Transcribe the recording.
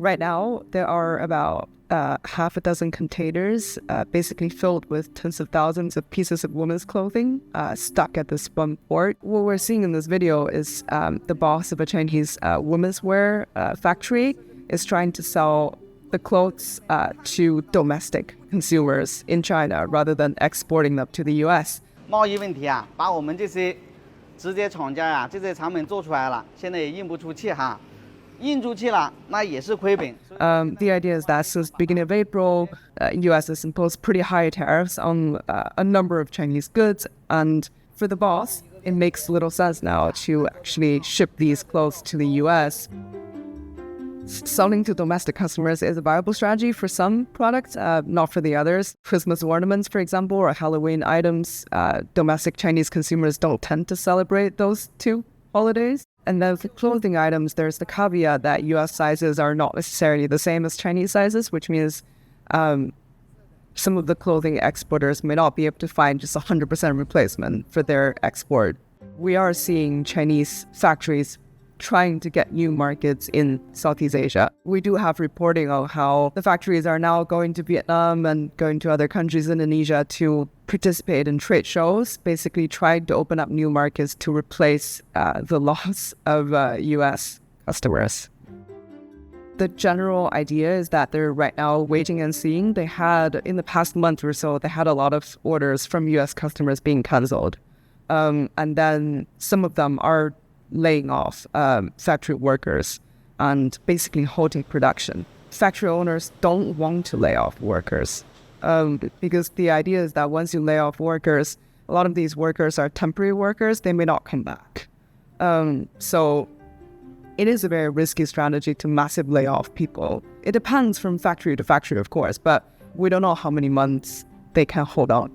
Right now, there are about half a dozen containers basically filled with tens of thousands of pieces of women's clothing stuck at this one port. What we're seeing in this video is the boss of a Chinese women's wear factory is trying to sell the clothes to domestic consumers in China rather than exporting them to the US. 贸易问题啊，把我们这些直接厂家呀，这些产品做出来了，现在也印不出去哈。印出去了，那也是亏本。The idea is that since the beginning of April, U.S. has imposed pretty high tariffs on a number of Chinese goods, and for the boss, it makes little sense now to actually ship these clothes to the U.S. Selling to domestic customers is a viable strategy for some products, not for the others. Christmas ornaments, for example, or Halloween items, domestic Chinese consumers don't tend to celebrate those two holidays. And then for clothing items, there's the caveat that US sizes are not necessarily the same as Chinese sizes, which means some of the clothing exporters may not be able to find just 100% replacement for their export. We are seeing Chinese factories trying to get new markets in Southeast Asia. We do have reporting on how the factories are now going to Vietnam and going to other countries in Indonesia to participate in trade shows, basically trying to open up new markets to replace the loss of US customers. The general idea is that they're right now waiting and seeing. They had, in the past month or so, they had a lot of orders from US customers being canceled. And then some of them are laying off factory workers and basically halting production. Factory owners don't want to lay off workers because the idea is that once you lay off workers, a lot of these workers are temporary workers, they may not come back. So it is a very risky strategy to massively lay off people. It depends from factory to factory, of course, but we don't know how many months they can hold on.